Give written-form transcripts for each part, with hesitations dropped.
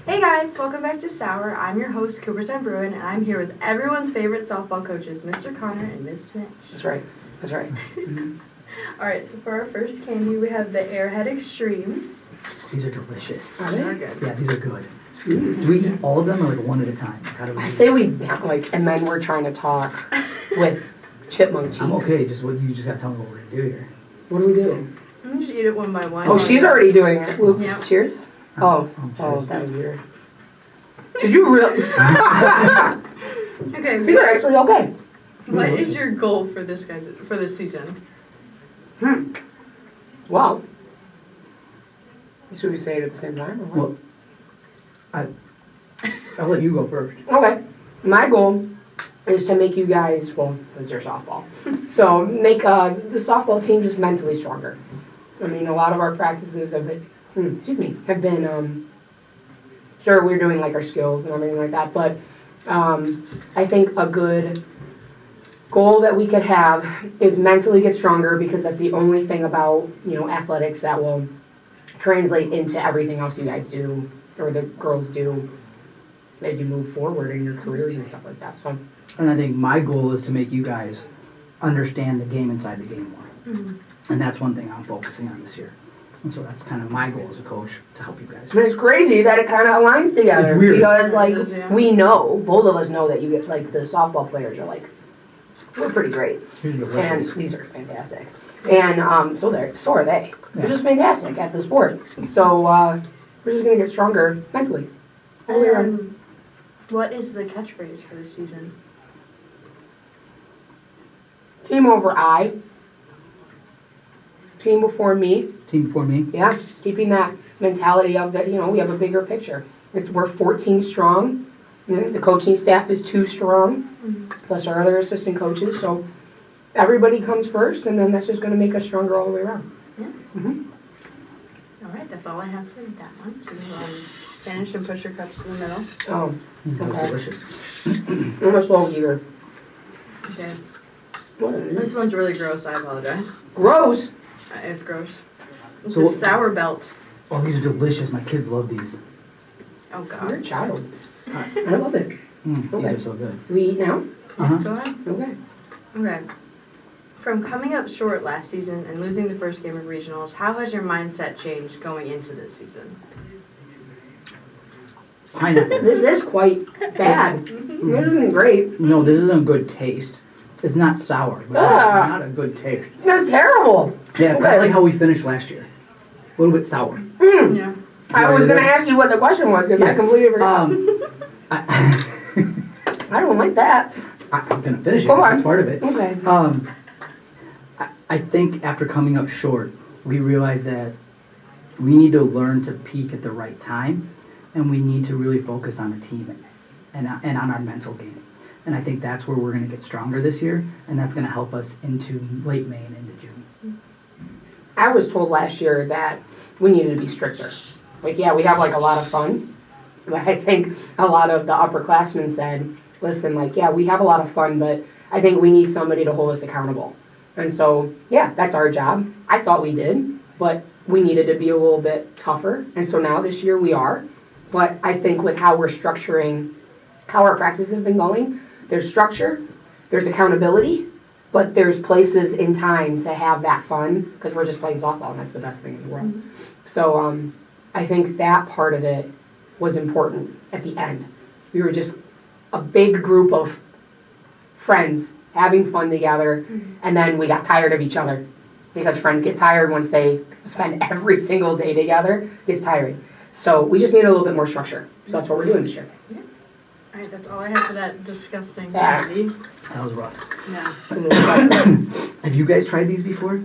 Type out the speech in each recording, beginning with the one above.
Hey guys, welcome back to Sour. I'm your host, Cooperstown Bruin, and I'm here with everyone's favorite softball coaches, Mr. Connor and Miss Mitch. That's right. Alright, so for our first candy, we have the Airhead Extremes. These are delicious. Are They're they? good. Yeah, these are good. Do we eat all of them or like one at a time? How do we I do say this? we like, and then we're trying to talk with chipmunk cheeks. I'm okay, you just gotta tell me what we're gonna do here. What do we do? I'm just eat it one by one. Oh, she's already doing it. Whoops. Yeah. Cheers. Oh, cheers. that was weird. Did you really? Okay, These are actually okay. what is your goal for this season? Wow. Should we say it at the same time? Or what? Well, I'll let you go first. Okay. My goal is to make you guys, well, since you're softball, so make the softball team just mentally stronger. I mean, a lot of our practices have been, sure, we're doing like our skills and everything like that, but I think a good goal that we could have is mentally get stronger, because that's the only thing about, athletics that will translate into everything else you guys do, or the girls do, as you move forward in your careers and stuff like that. So, And I think my goal is to make you guys understand the game inside the game more. Mm-hmm. And that's one thing I'm focusing on this year. And so that's kind of my goal as a coach, to help you guys. I mean, it's crazy that it kind of aligns together. It's weird. Because, like, It is, yeah. we know, both of us know that you get, like, the softball players are, like, we're pretty great. These are And delicious. these are fantastic. And so are they. They're Yeah. just fantastic at the sport. So we're just going to get stronger mentally. All the way around. What is the catchphrase for this season? Team over I. Team before me. Team before me. Yeah, keeping that mentality of that, we have a bigger picture. We're 14 strong. The coaching staff is 2 strong, plus our other assistant coaches. So everybody comes first, and then that's just going to make us stronger all the way around. Yeah. Mm-hmm. Alright, that's all I have for that one. So finish and push your cups to the middle. Oh, That was Okay. delicious. I'm a slow eater. Okay. What is This it? one's really gross, I apologize. Gross. It's gross. It's So a sour belt. Oh, these are delicious. My kids love these. Oh You're a god. child. I love it. These Okay. are so good. We eat now? Uh-huh. Go ahead. Okay. Okay. From coming up short last season and losing the first game of regionals, how has your mindset changed going into this season? Pineapple. This is quite bad. This isn't great. No, this isn't a good taste. It's not sour, but Ah. it's not a good taste. That's terrible. Yeah, it's Okay. not like how we finished last year. A little bit sour. Yeah. I was going to ask you what the question was, because I Yeah. completely forgot. I, I don't like that. I'm gonna finish it. Go on. That's part of it. Okay. I think after coming up short, we realized that we need to learn to peak at the right time, and we need to really focus on the team and on our mental game. And I think that's where we're gonna get stronger this year, and that's gonna help us into late May and into June. I was told last year that we needed to be stricter. Like, yeah, we have like a lot of fun, but I think a lot of the upperclassmen said, listen, like, yeah, we have a lot of fun, but I think we need somebody to hold us accountable. And so, yeah, that's our job. I thought we did, but we needed to be a little bit tougher. And so now this year we are. But I think with how we're structuring, how our practices have been going, there's structure, there's accountability, but there's places in time to have that fun, because we're just playing softball, and that's the best thing in the world. So I think that part of it was important at the end. We were just a big group of friends having fun together, and then we got tired of each other, because friends get tired once they spend every single day together. It's tiring. So we just need a little bit more structure. So that's what we're doing this year. Alright, that's all I have for that disgusting Yeah. candy. That was rough. Yeah. Have you guys tried these before?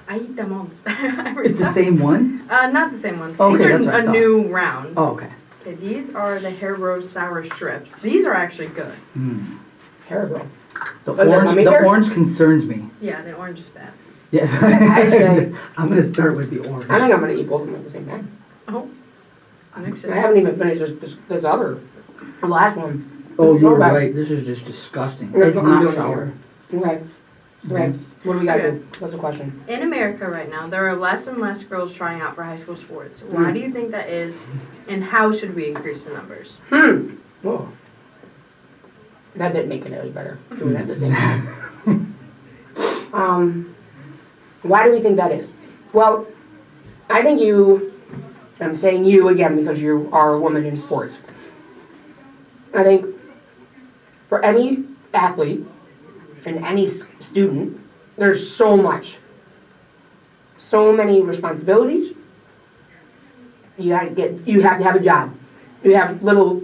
I eat them all. Every It's the time. same one? Not the same ones. Okay, These are that's what I a thought. new round. Oh, okay. Okay, these are the hair rose sour strips. These are actually good. Terrible. The Oh, that's orange, gummy the bear? orange concerns me. Yeah, the orange is bad. Yes. Actually- I'm gonna start with the orange. I think I'm going to eat both of them at the same time. Oh. Mix it. I haven't even finished this other, the last one. Oh, you're Go back. right. This is just disgusting. That's It's what I'm not doing sour. here. Okay. Okay, what do we gotta Okay. do? What's the question? In America right now, there are less and less girls trying out for high school sports. Why do you think that is, and how should we increase the numbers? Whoa. That didn't make it any better, doing it at the same time. Why do we think that is? Well, I think I'm saying you again because you are a woman in sports. I think for any athlete and any student, there's so many responsibilities. You have to have a job. You have little,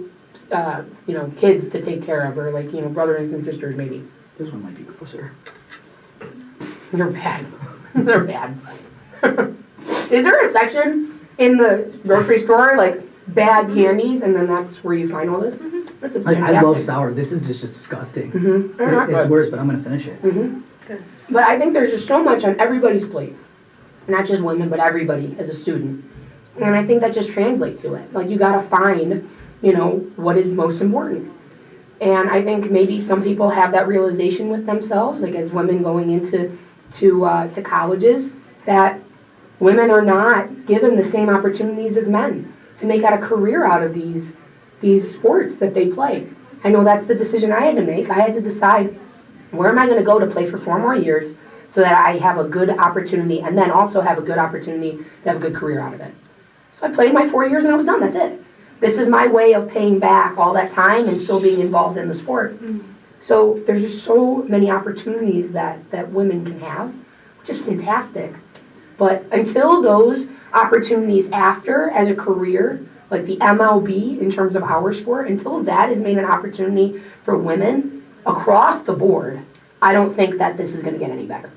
kids to take care of, or brothers and sisters maybe. This one might be closer. They're bad. They're bad. Is there a section in the grocery store like bad candies, and then that's where you find all this? That's I fantastic. love sour. This is just disgusting. They're not It's good. worse, but I'm gonna finish it. But I think there's just so much on everybody's plate. Not just women, but everybody as a student. And I think that just translates to it. Like, you gotta find, what is most important. And I think maybe some people have that realization with themselves, like as women going into to colleges, that women are not given the same opportunities as men to make out a career out of these sports that they play. I know that's the decision I had to make. I had to decide, where am I going to go to play for 4 more years so that I have a good opportunity, and then also have a good opportunity to have a good career out of it. So I played my 4 years and I was done. That's it. This is my way of paying back all that time and still being involved in the sport. So there's just so many opportunities that women can have, which is fantastic. But until those opportunities after as a career, like the MLB in terms of our sport, until that is made an opportunity for women across the board, I don't think that this is going to get any better.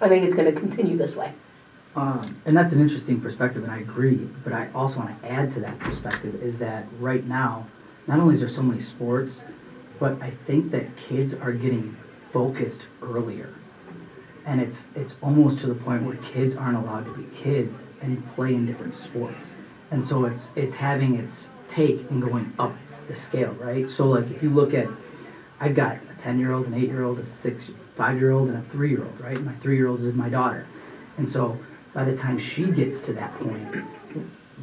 I think it's going to continue this way. And that's an interesting perspective, and I agree. But I also want to add to that perspective is that right now, not only is there so many sports, but I think that kids are getting focused earlier. And it's almost to the point where kids aren't allowed to be kids and play in different sports. And so it's having its take and going up the scale, right? So like if you look at, I've got a 10-year-old, an 8-year-old, a 5-year-old, and a 3-year-old, right? My 3-year-old is my daughter. And so by the time she gets to that point,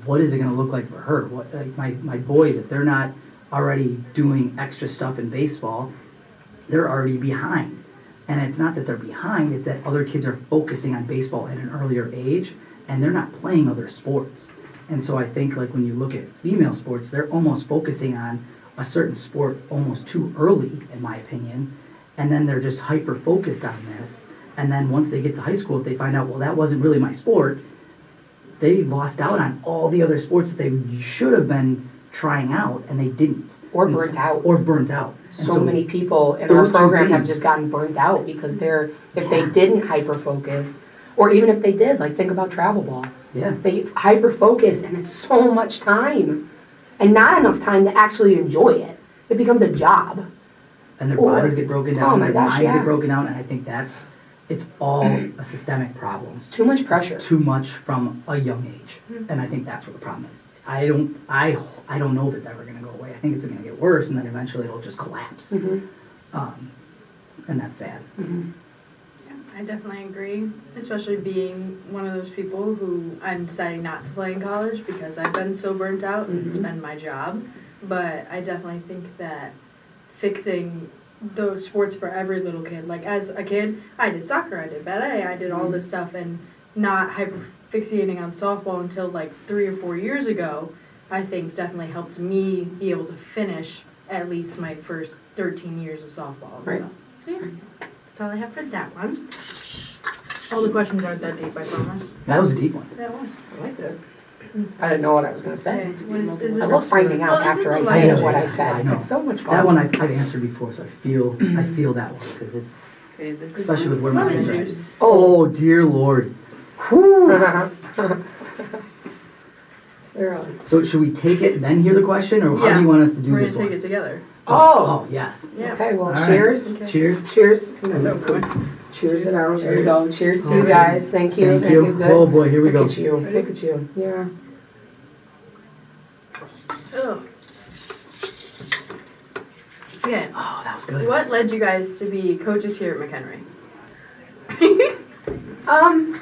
what is it going to look like for her? What, like my boys, if they're not already doing extra stuff in baseball, they're already behind. And it's not that they're behind, it's that other kids are focusing on baseball at an earlier age, and they're not playing other sports. And so I think like when you look at female sports, they're almost focusing on a certain sport almost too early, in my opinion, and then they're just hyper-focused on this. And then once they get to high school, if they find out, well, that wasn't really my sport, they lost out on all the other sports that they should have been trying out, and they didn't. Or burnt out. Or burnt out. And So many people in our those two program have things- just gotten burnt out because if they didn't hyper-focus, or even if they did, like think about travel ball. Yeah. They hyper-focus and it's so much time and not enough time to actually enjoy it. It becomes a job. And their Or- bodies get broken oh down, my their gosh, minds yeah. get broken down, and I think it's all a systemic problem. It's too much pressure. Too much from a young age, and I think that's what the problem is. I don't know if it's ever going to go away. I think it's going to get worse, and then eventually it'll just collapse. Mhm. And that's sad. I definitely agree, especially being one of those people who I'm deciding not to play in college because I've been so burnt out and it's been my job. But I definitely think that fixing those sports for every little kid, like as a kid, I did soccer, I did ballet, I did all this stuff, and not hyper fixating on softball until like 3 or 4 years ago, I think definitely helped me be able to finish at least my first 13 years of softball. Right. So yeah. That's all I have for that one. All the questions aren't that deep, I promise. That was a deep one. That was. I liked it. I didn't know what I was going to say. Okay. What is I this? love finding out Oh, this after I is a say light what I juice. said. I know. It's so much fun. That one I've answered before, so I feel that one because it's Okay, this is especially with where my lemon mind's at. juice. Oh dear Lord. Sarah. So should we take it then hear the question, or how Yeah. do you want us to do We're this gonna take one? it together. Oh. Yes. Yeah. Okay, well, All right. cheers. Okay. Cheers. Cheers. Oh, Cheers it out. There you Cheers. go. Cheers to you Okay. guys. Thank you. Thank you. Good. Oh boy, here we go. Look at you. Look at you. Yeah. Ugh. Okay. Oh, that was good. What led you guys to be coaches here at McHenry? You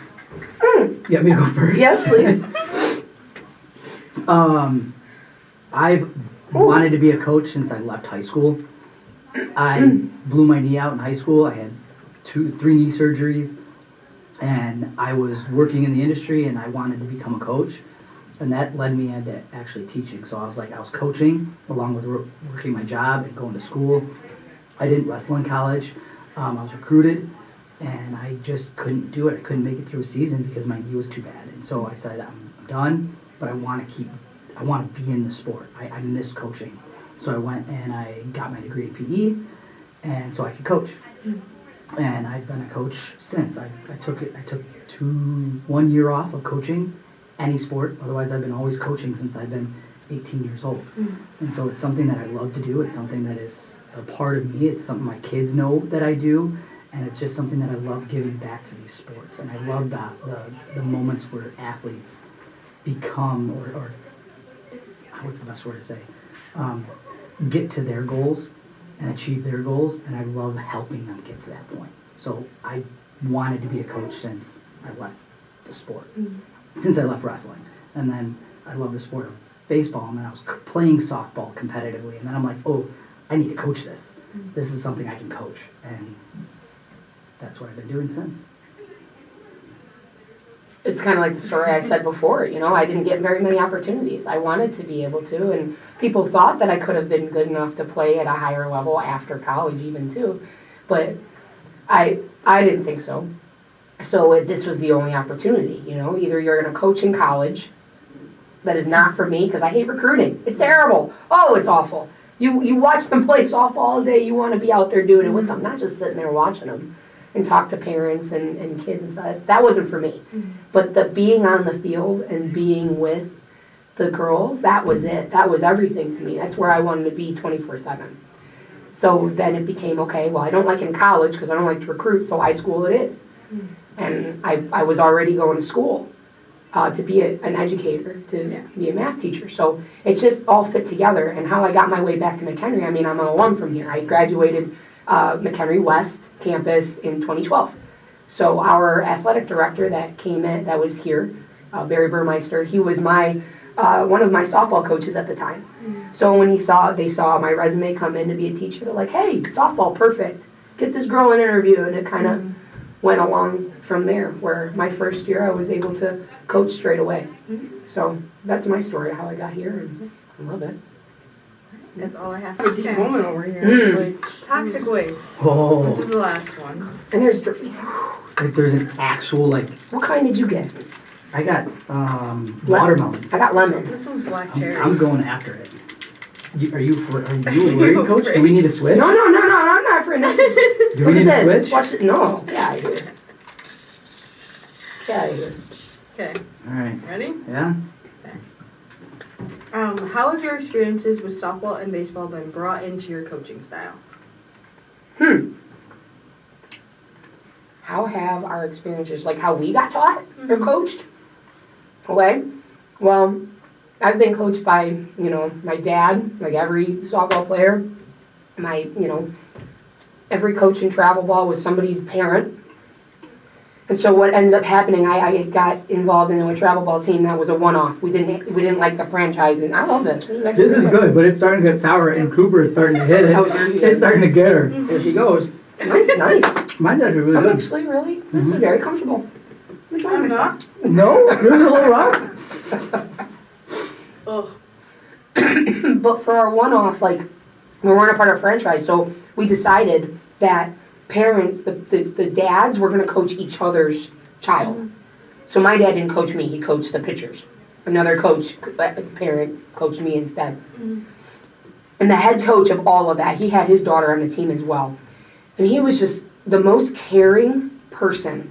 want me to go first? Yes, please. I've wanted to be a coach since I left high school. I blew my knee out in high school. I had 3 knee surgeries, and I was working in the industry, and I wanted to become a coach, and that led me into actually teaching. So I was coaching along with working my job and going to school. I didn't wrestle in college. I was recruited, and I just couldn't do it. I couldn't make it through a season because my knee was too bad. And so I said, I'm done, but I want to be in the sport. I miss coaching. So I went and I got my degree in PE, and so I could coach. And I've been a coach since. I took 1 year off of coaching any sport. Otherwise, I've been always coaching since I've been 18 years old. And so it's something that I love to do. It's something that is a part of me. It's something my kids know that I do. And it's just something that I love giving back to these sports. And I love the moments where athletes become, or what's the best word to say, get to their goals and achieve their goals. And I love helping them get to that point. So I wanted to be a coach since I left the sport, since I left wrestling. And then I love the sport of baseball, and then I was playing softball competitively. And then I'm like, oh, I need to coach this. This is something I can coach. And that's what I've been doing since. It's kind of like the story I said before, I didn't get very many opportunities. I wanted to be able to, and people thought that I could have been good enough to play at a higher level after college even too, but I didn't think so. So this was the only opportunity, either you're going to coach in college. That is not for me because I hate recruiting. It's terrible. Oh, it's awful. You watch them play softball all day, you want to be out there doing it with them, not just sitting there watching them. And talk to parents and kids and stuff. That wasn't for me. But the being on the field and being with the girls, that was it. That was everything to me. That's where I wanted to be 24/7. So then it became, okay, well, I don't like in college because I don't like to recruit, so high school it is. And I was already going to school to be an educator, to be a math teacher. So it just all fit together. And how I got my way back to McHenry, I'm an alum from here. I graduated McHenry West campus in 2012. So our athletic director that came in, that was here, Barry Burmeister, he was my one of my softball coaches at the time. So when they saw my resume come in to be a teacher, they're like, hey, softball, perfect. Get this girl an interview. And it kind of went along from there, where my first year I was able to coach straight away. So that's my story, how I got here, and I love it. That's all I have A to deep say. moment over here. Like, toxic waste. Oh, This is the last one. And there's, like there's an actual, what kind did you get? I got watermelon. I got lemon. This one's black cherry. I'm going after it. Are you worried, coach? Do we need to switch? No, I'm not afraid. No. Do we Look need at to this. switch? Watch it. No, get out of here. Get out of here. Okay, All right. ready? Yeah. How have your experiences with softball and baseball been brought into your coaching style? How have our experiences, like how we got taught or coached? Okay. Well, I've been coached by, my dad, like every softball player. Every coach in travel ball was somebody's parent. And so what ended up happening, I got involved in a travel ball team that was a one-off. We didn't like the franchise, and I love this. This is good, but it's starting to get sour, and Cooper is starting to hit it. Oh, there she is. It's starting to get her. There she goes. Nice. Mine's actually really I'm good. actually really, this is very comfortable. I'm enjoying I'm myself. not. No, yours is a little rough. Ugh. But for our one-off, we weren't a part of a franchise, so we decided that parents, the dads were going to coach each other's child. So my dad didn't coach me, he coached the pitchers. Another parent coached me instead. And the head coach of all of that, he had his daughter on the team as well. And he was just the most caring person.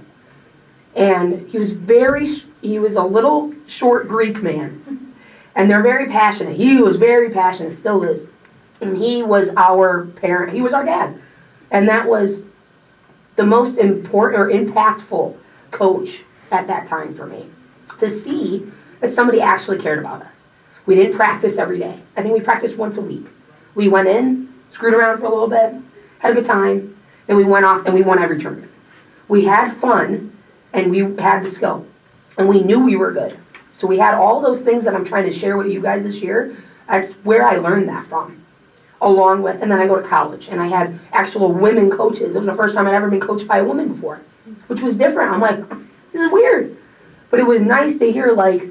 And he was a little short Greek man. And they're very passionate. He was very passionate, still is. And he was our parent, he was our dad. And that was the most important or impactful coach at that time for me. To see that somebody actually cared about us. We didn't practice every day. I think we practiced once a week. We went in, screwed around for a little bit, had a good time, then we went off and we won every tournament. We had fun, and we had the skill, and we knew we were good. So we had all those things that I'm trying to share with you guys this year. That's where I learned that from. Along with, and then I go to college, and I had actual women coaches. It was the first time I'd ever been coached by a woman before, which was different. I'm like, this is weird. But it was nice to hear, like,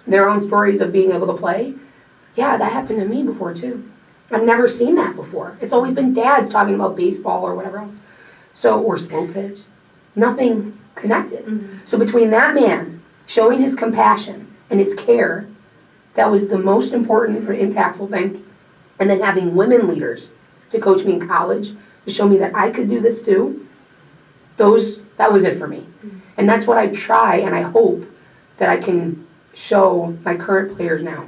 their own stories of being able to play. Yeah, that happened to me before, too. I've never seen that before. It's always been dads talking about baseball or whatever else. So, or slow pitch. Nothing connected. Mm-hmm. So between that man showing his compassion and his care, that was the most important or impactful thing. And then having women leaders to coach me in college, to show me that I could do this too, that was it for me. Mm-hmm. And that's what I try, and I hope that I can show my current players now.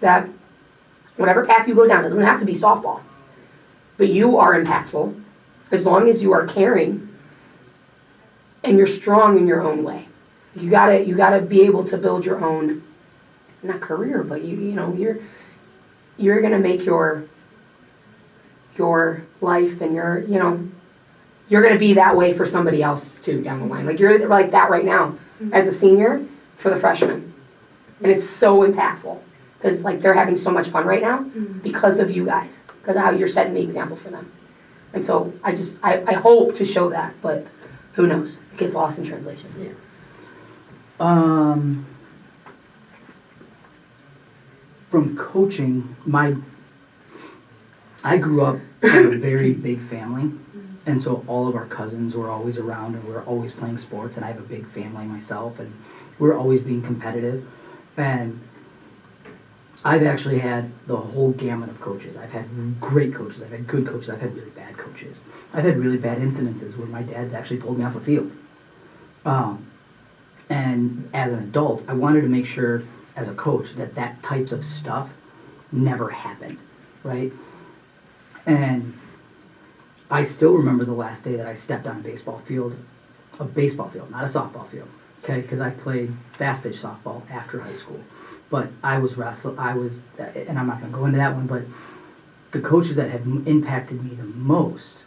That whatever path you go down, it doesn't have to be softball, but you are impactful as long as you are caring and you're strong in your own way. You gotta be able to build your own, not career, but you're gonna make your life and you're gonna be that way for somebody else too down the line. Like you're like that right now as a senior for the freshmen, and it's so impactful because like they're having so much fun right now because of you guys, because of how you're setting the example for them. And so I hope to show that, but who knows? It gets lost in translation. Yeah. From coaching, I grew up in a very big family, and so all of our cousins were always around, and we were always playing sports, and I have a big family myself, and we're always being competitive. And I've actually had the whole gamut of coaches. I've had great coaches, I've had good coaches, I've had really bad coaches. I've had really bad incidences where my dad's actually pulled me off a field. And as an adult, I wanted to make sure as a coach that types of stuff never happened, right? And I still remember the last day that I stepped on a baseball field, not a softball field, okay? Because I played fast pitch softball after high school. But and I'm not going to go into that one, but the coaches that have impacted me the most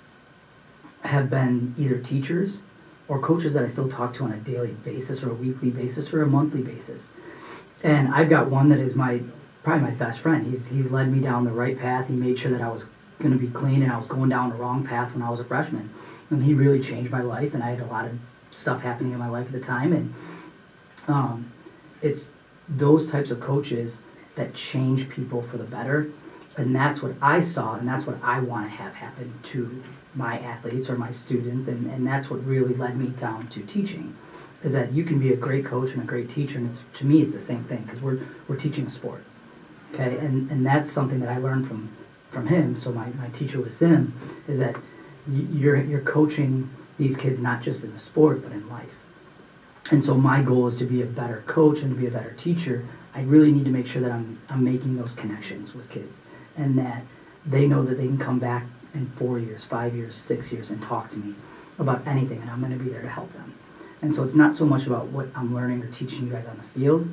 have been either teachers or coaches that I still talk to on a daily basis or a weekly basis or a monthly basis. And I've got one that is probably my best friend. He led me down the right path. He made sure that I was going to be clean, and I was going down the wrong path when I was a freshman. And he really changed my life, and I had a lot of stuff happening in my life at the time. And it's those types of coaches that change people for the better. And that's what I saw, and that's what I want to have happen to my athletes or my students. And that's what really led me down to teaching, is that you can be a great coach and a great teacher, and to me it's the same thing, because we're teaching a sport. Okay, and that's something that I learned from him. So my teacher was Sim, is that you're coaching these kids not just in the sport but in life. And so my goal is to be a better coach and to be a better teacher. I really need to make sure that I'm making those connections with kids, and that they know that they can come back in 4 years, 5 years, 6 years and talk to me about anything, and I'm going to be there to help them. And so it's not so much about what I'm learning or teaching you guys on the field.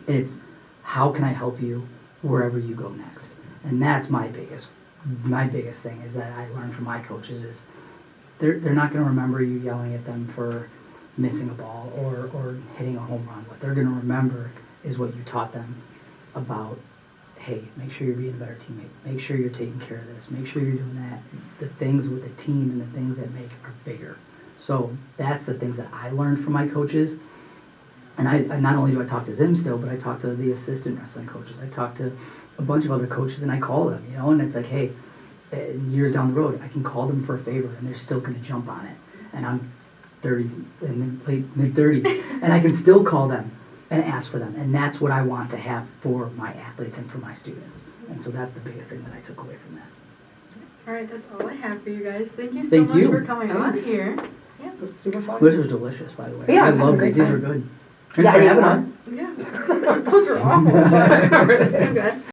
It's how can I help you wherever you go next. And that's my biggest thing, is that I learned from my coaches is they're not going to remember you yelling at them for missing a ball or hitting a home run. What they're going to remember is what you taught them about, hey, make sure you're being a better teammate. Make sure you're taking care of this. Make sure you're doing that. The things with the team and the things that make are bigger. So that's the things that I learned from my coaches. And I not only do I talk to Zim still, but I talk to the assistant wrestling coaches. I talk to a bunch of other coaches, and I call them, and it's like, hey, years down the road, I can call them for a favor, and they're still going to jump on it. And I'm 30, mid-30, and I can still call them and ask for them. And that's what I want to have for my athletes and for my students. And so that's the biggest thing that I took away from that. All right, that's all I have for you guys. Thank you so much for coming on Thanks. here. Yeah. Super fun. Which was delicious, by the way. Yeah, I I'm having a love great these. These time. are good. Yeah, Thanks for having I us. Yeah. Those are awful, but they're good.